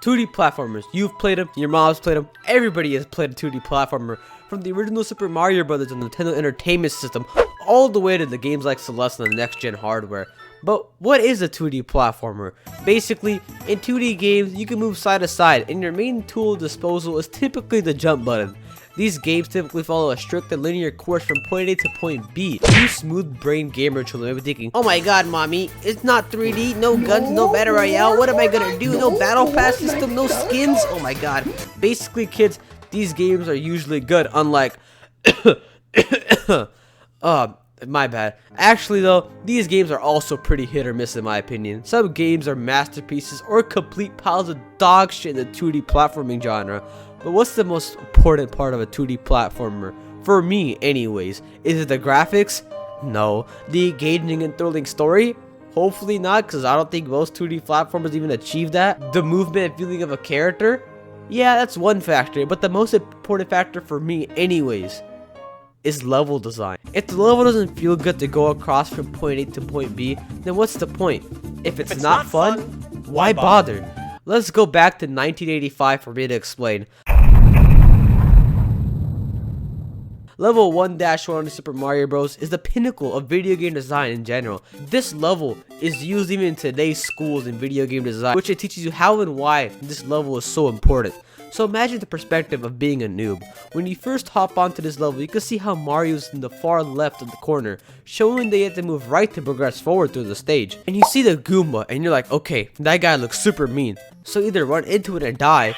2D platformers. You've played them, your mom's played them, everybody has played a 2D platformer. From the original Super Mario Bros. On the Nintendo Entertainment System, all the way to the games like Celeste on the next-gen hardware. But what is a 2D platformer? Basically, in 2D games, you can move side to side, and your main tool of disposal is typically the jump button. These games typically follow a strict and linear course from point A to point B. You smooth-brained gamer children may be thinking, "Oh my god, mommy, it's not 3D, no guns, no battle royale, what am I gonna do? No battle pass system, no skins? Oh my god." Basically, kids, these games are usually good, unlike my bad. Actually though, these games are also pretty hit or miss in my opinion. Some games are masterpieces or complete piles of dog shit in the 2D platforming genre. But what's the most important part of a 2D platformer? For me anyways. Is it the graphics? No. The engaging and thrilling story? Hopefully not, because I don't think most 2D platformers even achieve that. The movement and feeling of a character? Yeah, that's one factor, but the most important factor for me anyways is level design. If the level doesn't feel good to go across from point A to point B, then what's the point? If it's not fun, why bother? Let's go back to 1985 for me to explain. Level 1-1 in Super Mario Bros. Is the pinnacle of video game design in general. This level is used even in today's schools in video game design, which it teaches you how and why this level is so important. So imagine the perspective of being a noob. When you first hop onto this level, you can see how Mario's in the far left of the corner, showing that you have to move right to progress forward through the stage. And you see the Goomba, and you're like, okay, that guy looks super mean. So either run into it and die,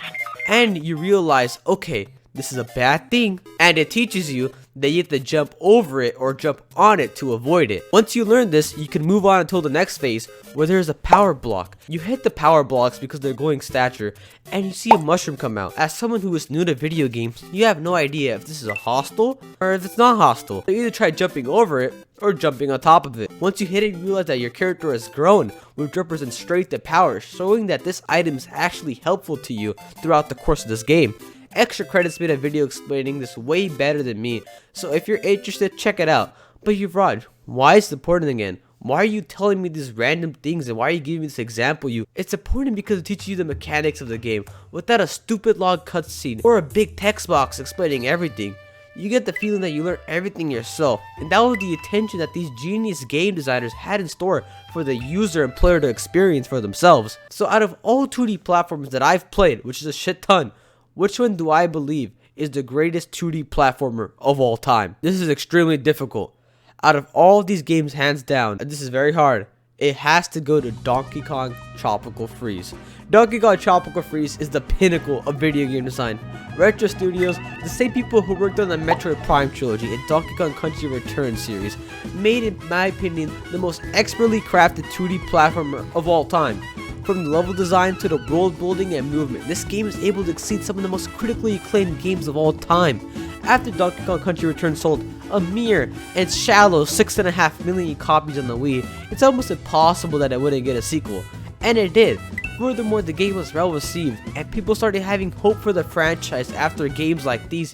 and you realize, okay, this is a bad thing, and it teaches you that you have to jump over it or jump on it to avoid it. Once you learn this, you can move on until the next phase where there's a power block. You hit the power blocks because they're going stature, and you see a mushroom come out. As someone who is new to video games, you have no idea if this is a hostile or if it's not hostile. So either try jumping over it or jumping on top of it. Once you hit it, you realize that your character has grown, which represents strength and power, showing that this item is actually helpful to you throughout the course of this game. Extra credits made a video explaining this way better than me, so if you're interested, check it out. But Yuvraj, why is it important again? Why are you telling me these random things, and why are you giving me this example? It's important because it teaches you the mechanics of the game without a stupid log cutscene or a big text box explaining everything. You get the feeling that you learn everything yourself, and that was the intention that these genius game designers had in store for the user and player to experience for themselves. So out of all 2D platforms that I've played, which is a shit ton, which one do I believe is the greatest 2D platformer of all time? This is extremely difficult. Out of all of these games, hands down, and this is very hard, it has to go to Donkey Kong Tropical Freeze. Donkey Kong Tropical Freeze is the pinnacle of video game design. Retro Studios, the same people who worked on the Metroid Prime trilogy and Donkey Kong Country Returns series, made, in my opinion, the most expertly crafted 2D platformer of all time. From the level design to the world building and movement, this game is able to exceed some of the most critically acclaimed games of all time. After Donkey Kong Country Returns sold a mere and shallow 6.5 million copies on the Wii, it's almost impossible that it wouldn't get a sequel. And it did. Furthermore, the game was well received, and people started having hope for the franchise after games like these.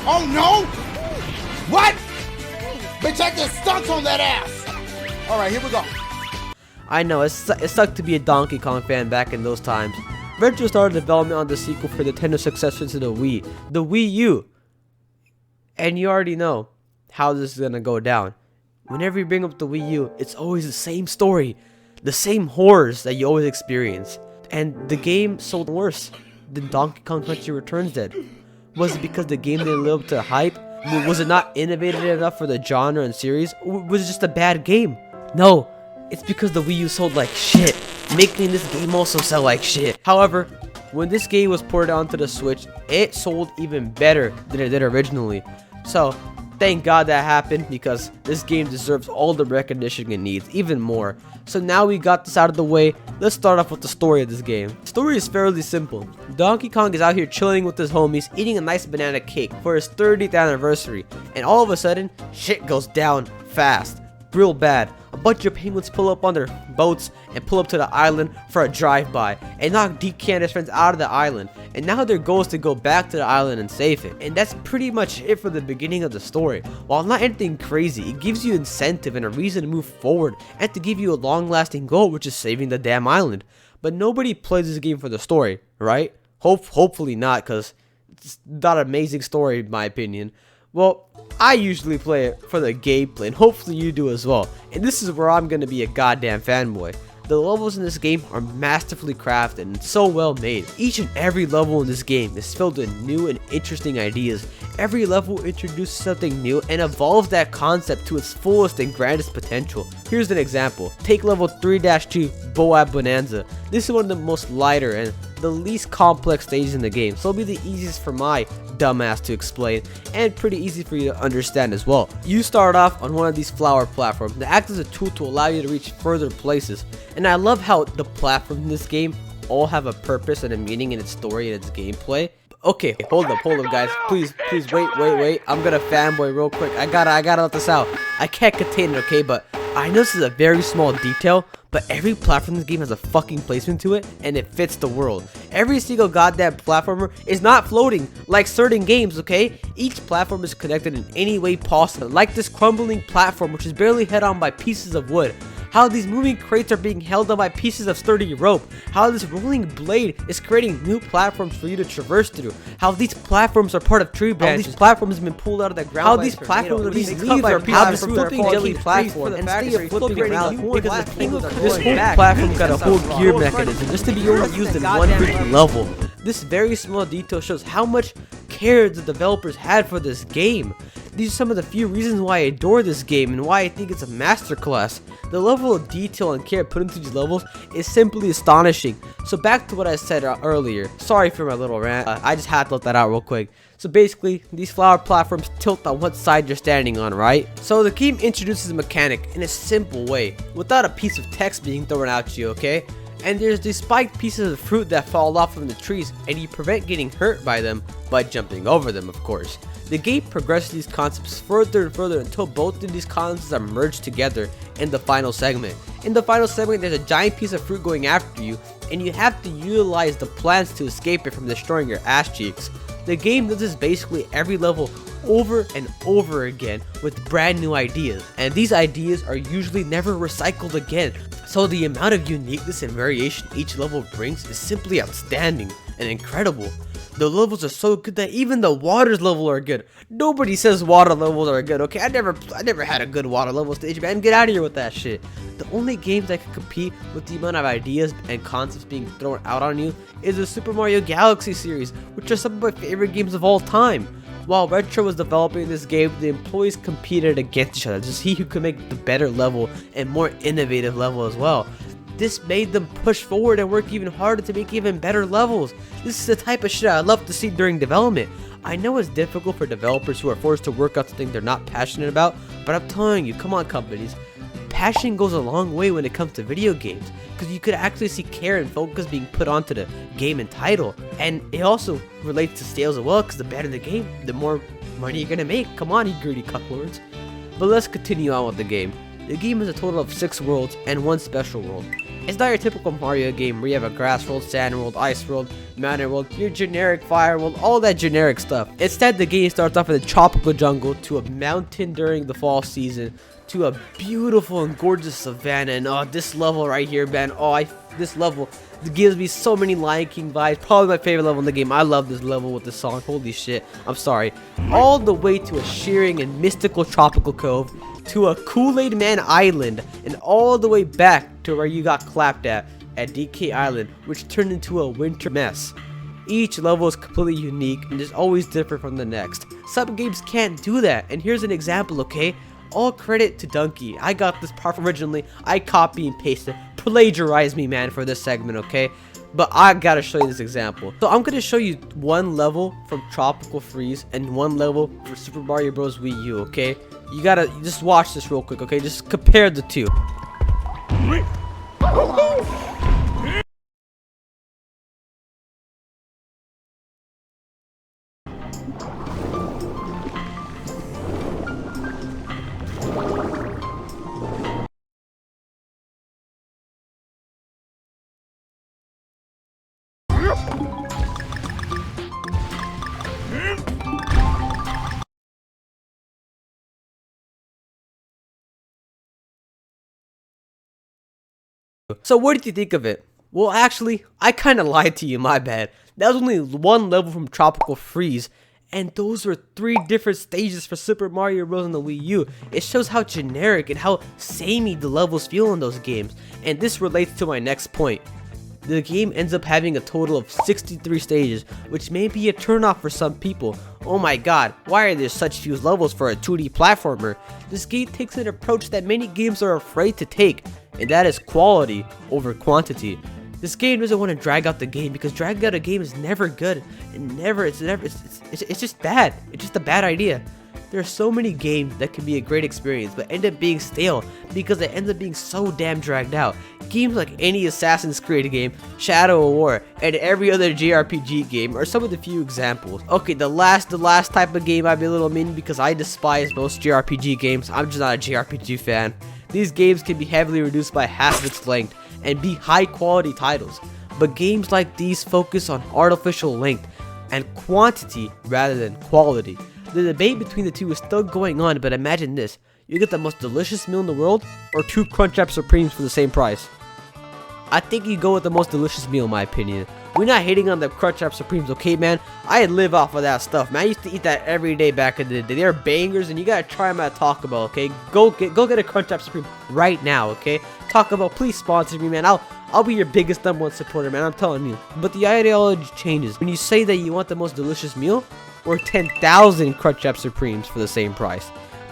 Oh no! What? Bitch, I get stunts on that ass! Alright, here we go. I know, it sucked to be a Donkey Kong fan back in those times. Retro started development on the sequel for Nintendo's successor to the Wii U. And you already know how this is gonna go down. Whenever you bring up the Wii U, it's always the same story, the same horrors that you always experience. And the game sold worse than Donkey Kong Country Returns did. Was it because the game didn't live up to the hype? Was it not innovative enough for the genre and series? Or was it just a bad game? No. It's because the Wii U sold like shit, making this game also sell like shit. However, when this game was ported onto the Switch, it sold even better than it did originally. So, thank God that happened, because this game deserves all the recognition it needs, even more. So now we got this out of the way, let's start off with the story of this game. The story is fairly simple. Donkey Kong is out here chilling with his homies, eating a nice banana cake for his 30th anniversary, and all of a sudden, shit goes down fast, real bad. A bunch of penguins pull up on their boats and pull up to the island for a drive-by and knock DK and his friends out of the island, and now their goal is to go back to the island and save it. And that's pretty much it for the beginning of the story. While not anything crazy, it gives you incentive and a reason to move forward and to give you a long-lasting goal, which is saving the damn island. but nobody plays this game for the story, right? Hopefully not, because it's not an amazing story in my opinion. Well, I usually play it for the gameplay, and hopefully you do as well. And this is where I'm going to be a goddamn fanboy. The levels in this game are masterfully crafted and so well made. Each and every level in this game is filled with new and interesting ideas. Every level introduces something new and evolves that concept to its fullest and grandest potential. Here's an example. Take level 3-2 Boab Bonanza. This is one of the most lighter and the least complex stages in the game, so it'll be the easiest for my dumbass to explain and pretty easy for you to understand as well. You start off on one of these flower platforms that act as a tool to allow you to reach further places, and I love how the platforms in this game all have a purpose and a meaning in its story and its gameplay. Okay, hold up guys, please wait, I'm gonna fanboy real quick. I gotta let this out. I can't contain it, okay, but I know this is a very small detail, but every platform in this game has a fucking placement to it, and it fits the world. Every single goddamn platformer is not floating like certain games, okay? Each platform is connected in any way possible, like this crumbling platform which is barely held on by pieces of wood. How these moving crates are being held on by pieces of sturdy rope. How this rolling blade is creating new platforms for you to traverse through. How these platforms are part of tree branches. How these platforms have been pulled out of the ground. How these platforms are being cut by how this flipping jelly platform and stay flipping around because this whole platform got a whole gear mechanism just to be only used in one freaking level. This very small detail shows how much care the developers had for this game. These are some of the few reasons why I adore this game and why I think it's a masterclass. The level of detail and care put into these levels is simply astonishing. So back to what I said earlier. Sorry for my little rant. I just had to let that out real quick. So basically, these flower platforms tilt on what side you're standing on, right? So the game introduces a mechanic in a simple way, without a piece of text being thrown at you, okay? And there's these spiked pieces of fruit that fall off from the trees, and you prevent getting hurt by them by jumping over them, of course. The game progresses these concepts further and further until both of these concepts are merged together in the final segment. In the final segment, there's a giant piece of fruit going after you, and you have to utilize the plants to escape it from destroying your ass cheeks. The game does this basically every level over and over again with brand new ideas, and these ideas are usually never recycled again. So the amount of uniqueness and variation each level brings is simply outstanding and incredible. The levels are so good that even the waters level are good. Nobody says water levels are good, okay? I never had a good water level stage, man. Get out of here with that shit. The only games that can compete with the amount of ideas and concepts being thrown out on you is the Super Mario Galaxy series, which are some of my favorite games of all time. While Retro was developing this game, the employees competed against each other to see who could make the better level and more innovative level as well. This made them push forward and work even harder to make even better levels. This is the type of shit I love to see during development. I know it's difficult for developers who are forced to work on something they're not passionate about, but I'm telling you, come on companies. Passion goes a long way when it comes to video games, because you could actually see care and focus being put onto the game and title. And it also relates to sales as well, because the better the game, the more money you're gonna make. Come on, you greedy cucklords. But let's continue on with the game. The game has a total of 6 worlds and 1 special world. It's not your typical Mario game where you have a grass world, sand world, ice world, mountain world, your generic fire world, all that generic stuff. Instead, the game starts off in a tropical jungle, to a mountain during the fall season, to a beautiful and gorgeous savanna. And oh, this level right here, man, this level gives me so many Lion King vibes. Probably my favorite level in the game. I love this level with this song. Holy shit, I'm sorry. All the way to a shearing and mystical tropical cove, to a Kool-Aid Man Island, and all the way back to where you got clapped at DK Island, which turned into a winter mess. Each level is completely unique and is always different from the next. Some games can't do that, and here's an example, okay? All credit to Dunkey. I got this part originally. I copy and pasted. Plagiarize me, man, for this segment, okay? But I gotta show you this example. So I'm gonna show you one level from Tropical Freeze and one level for Super Mario Bros. Wii U, okay? You gotta just watch this real quick, okay? Just compare the two. So what did you think of it? Well, actually, I kinda lied to you, my bad. That was only one level from Tropical Freeze, and those were 3 different stages for Super Mario Bros. On the Wii U. It shows how generic and how samey the levels feel in those games, and this relates to my next point. The game ends up having a total of 63 stages, which may be a turnoff for some people. Oh my god, why are there such few levels for a 2D platformer? This game takes an approach that many games are afraid to take, and that is quality over quantity. This game doesn't want to drag out the game because dragging out a game is never good, and it's just bad. It's just a bad idea. There are so many games that can be a great experience but end up being stale because it ends up being so damn dragged out. Games like any Assassin's Creed game, Shadow of War, and every other JRPG game are some of the few examples. Okay, the last type of game I'd be a little mean because I despise most JRPG games. I'm just not a JRPG fan. These games can be heavily reduced by half of its length and be high quality titles, but games like these focus on artificial length and quantity rather than quality. The debate between the two is still going on, but imagine this: you get the most delicious meal in the world or 2 Crunchwrap Supremes for the same price. I think you go with the most delicious meal in my opinion. We're not hating on the Crunchwrap Supremes, okay man? I live off of that stuff, man. I used to eat that every day back in the day. They're bangers and you gotta try them at Taco Bell, okay? Go get a Crunchwrap Supreme right now, okay? Taco Bell, please sponsor me, man. I'll be your biggest #1 supporter, man. I'm telling you. But the ideology changes when you say that you want the most delicious meal or 10,000 Crunchwrap Supremes for the same price.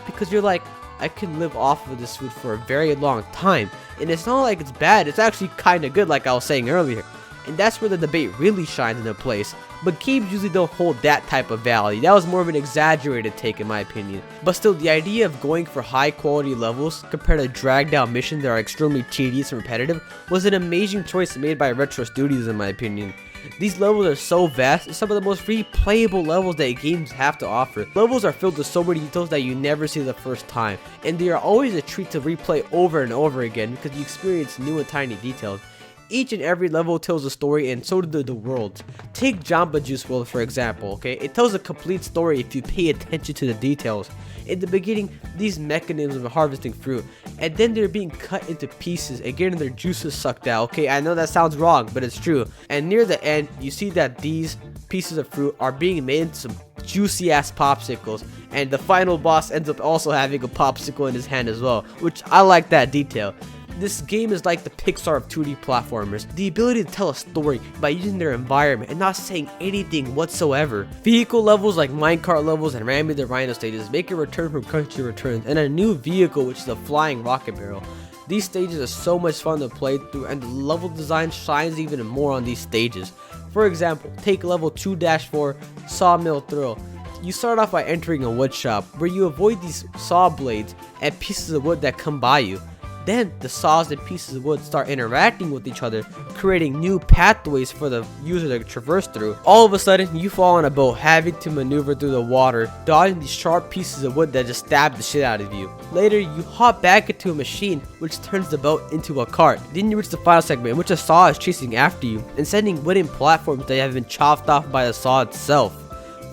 Because you're like, I can live off of this food for a very long time. And it's not like it's bad, it's actually kinda good like I was saying earlier. And that's where the debate really shines into place. But games usually don't hold that type of value. That was more of an exaggerated take in my opinion. But still, the idea of going for high quality levels compared to dragged out missions that are extremely tedious and repetitive was an amazing choice made by Retro Studios in my opinion. These levels are so vast, it's some of the most replayable levels that games have to offer. Levels are filled with so many details that you never see the first time, and they are always a treat to replay over and over again because you experience new and tiny details. Each and every level tells a story, and so do the worlds. Take Jamba Juice World for example, okay? It tells a complete story if you pay attention to the details. In the beginning, these mechanisms of harvesting fruit, and then they're being cut into pieces and getting their juices sucked out, okay? I know that sounds wrong, but it's true. And near the end, you see that these pieces of fruit are being made into some juicy ass popsicles, and the final boss ends up also having a popsicle in his hand as well, which I like that detail. This game is like the Pixar of 2D platformers, the ability to tell a story by using their environment and not saying anything whatsoever. Vehicle levels like minecart levels and Rammy the Rhino stages make a return from Country Returns, and a new vehicle which is a flying rocket barrel. These stages are so much fun to play through, and the level design shines even more on these stages. For example, take level 2-4 Sawmill Thrill. You start off by entering a wood shop where you avoid these saw blades and pieces of wood that come by you. Then the saws and pieces of wood start interacting with each other, creating new pathways for the user to traverse through. All of a sudden, you fall on a boat, having to maneuver through the water, dodging these sharp pieces of wood that just stab the shit out of you. Later, you hop back into a machine, which turns the boat into a cart. Then you reach the final segment, in which a saw is chasing after you and sending wooden platforms that have been chopped off by the saw itself.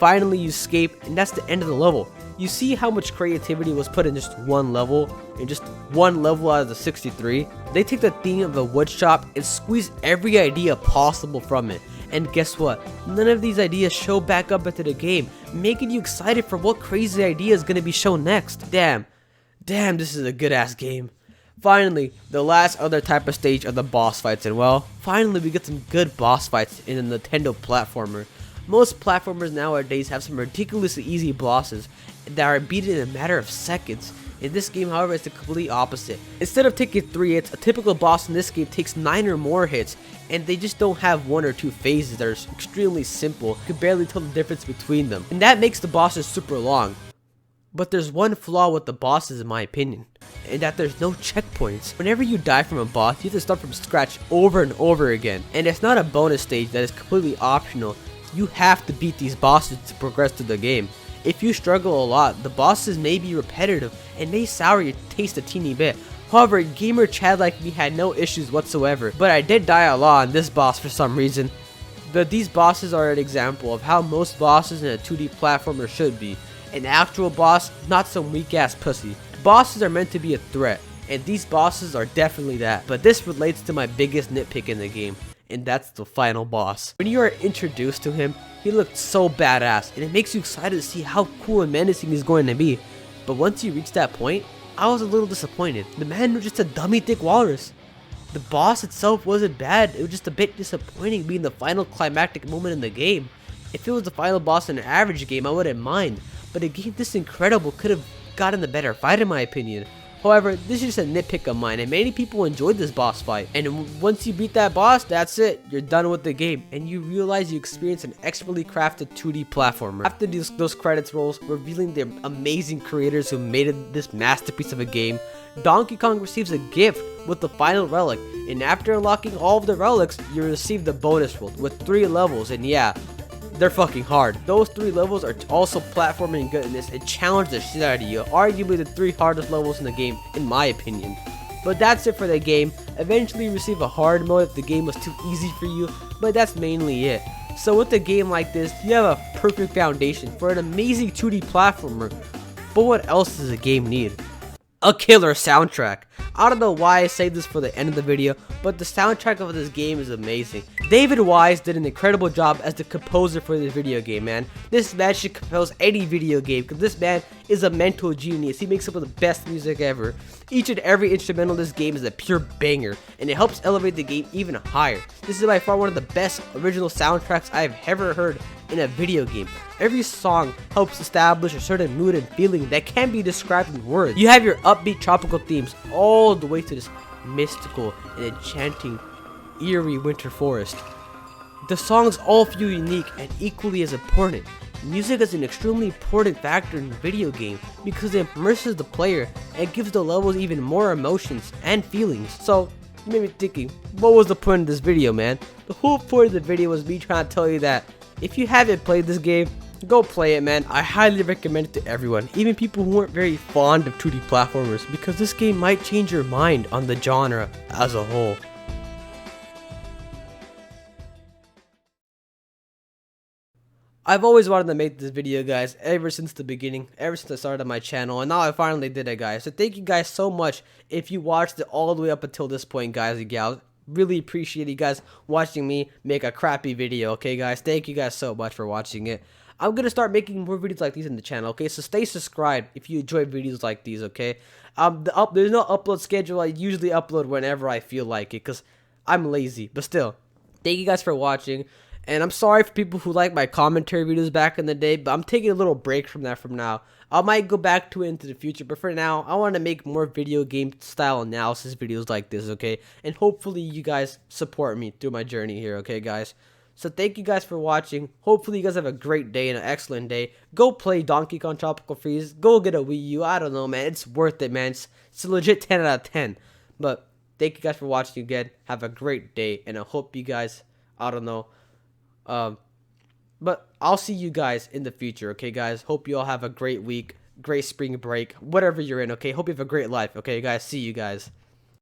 Finally, you escape, and that's the end of the level. You see how much creativity was put in just one level out of the 63? They take the theme of a wood shop and squeeze every idea possible from it. And guess what? None of these ideas show back up into the game, making you excited for what crazy idea is going to be shown next. Damn, this is a good ass game. Finally, the last other type of stage are the boss fights, and well, finally we get some good boss fights in a Nintendo platformer. Most platformers nowadays have some ridiculously easy bosses that are beaten in a matter of seconds. In this game, however, it's the complete opposite. Instead of taking 3 hits, a typical boss in this game takes 9 or more hits, and they just don't have 1 or 2 phases that are extremely simple. You can barely tell the difference between them, and that makes the bosses super long. But there's one flaw with the bosses in my opinion, and that there's no checkpoints. Whenever you die from a boss, you have to start from scratch over and over again, and it's not a bonus stage that is completely optional. You have to beat these bosses to progress through the game. If you struggle a lot, the bosses may be repetitive and may sour your taste a teeny bit. However, gamer Chad like me had no issues whatsoever, but I did die a lot on this boss for some reason. But these bosses are an example of how most bosses in a 2D platformer should be. An actual boss, not some weak ass pussy. Bosses are meant to be a threat, and these bosses are definitely that. But this relates to my biggest nitpick in the game, and that's the final boss. When you are introduced to him, he looked so badass, and it makes you excited to see how cool and menacing he's going to be. But once you reach that point, I was a little disappointed. The man was just a dummy thick walrus. The boss itself wasn't bad, it was just a bit disappointing being the final climactic moment in the game. If it was the final boss in an average game, I wouldn't mind, but a game this incredible could have gotten the better fight in my opinion. However, this is just a nitpick of mine, and many people enjoyed this boss fight. And once you beat that boss, that's it. You're done with the game, and you realize you experienced an expertly crafted 2D platformer. After those credits rolls, revealing the amazing creators who made this masterpiece of a game, Donkey Kong receives a gift with the final relic, and after unlocking all of the relics, you receive the bonus world with 3 levels, and yeah, they're fucking hard. Those 3 levels are also platforming goodness and challenge the shit out of you. Arguably the 3 hardest levels in the game, in my opinion. But that's it for the game. Eventually you receive a hard mode if the game was too easy for you, but that's mainly it. So with a game like this, you have a perfect foundation for an amazing 2D platformer. But what else does a game need? A killer soundtrack. I don't know why I saved this for the end of the video, but the soundtrack of this game is amazing. David Wise did an incredible job as the composer for this video game, man. This man should compose any video game, because this man is a mental genius. He makes some of the best music ever. Each and every instrumental in this game is a pure banger, and it helps elevate the game even higher. This is by far one of the best original soundtracks I have ever heard in a video game. Every song helps establish a certain mood and feeling that can't be described in words. You have your upbeat tropical themes all the way to this mystical and enchanting eerie winter forest. The songs all feel unique and equally as important. Music is an extremely important factor in a video game because it immerses the player and gives the levels even more emotions and feelings. So you may be thinking, what was the point of this video, man? The whole point of the video was me trying to tell you that if you haven't played this game, go play it, man. I highly recommend it to everyone, even people who aren't very fond of 2D platformers, because this game might change your mind on the genre as a whole. I've always wanted to make this video, guys, ever since the beginning, ever since I started my channel, and now I finally did it, guys. So thank you guys so much if you watched it all the way up until this point, guys and gals. Really appreciate you guys watching me make a crappy video, okay, guys? Thank you guys so much for watching it. I'm gonna start making more videos like these in the channel, okay? So stay subscribed if you enjoy videos like these, okay? There's no upload schedule. I usually upload whenever I feel like it, because I'm lazy. But still, thank you guys for watching. And I'm sorry for people who like my commentary videos back in the day, but I'm taking a little break from that from now. I might go back to it into the future, but for now, I want to make more video game style analysis videos like this, okay? And hopefully you guys support me through my journey here, okay, guys? So thank you guys for watching. Hopefully you guys have a great day and an excellent day. Go play Donkey Kong Tropical Freeze. Go get a Wii U. I don't know, man. It's worth it, man. It's a legit 10 out of 10. But thank you guys for watching again. Have a great day, and I hope you guys, I don't know, but I'll see you guys in the future, okay, guys? Hope you all have a great week, great spring break, whatever you're in, okay? Hope you have a great life, okay, guys? See you guys.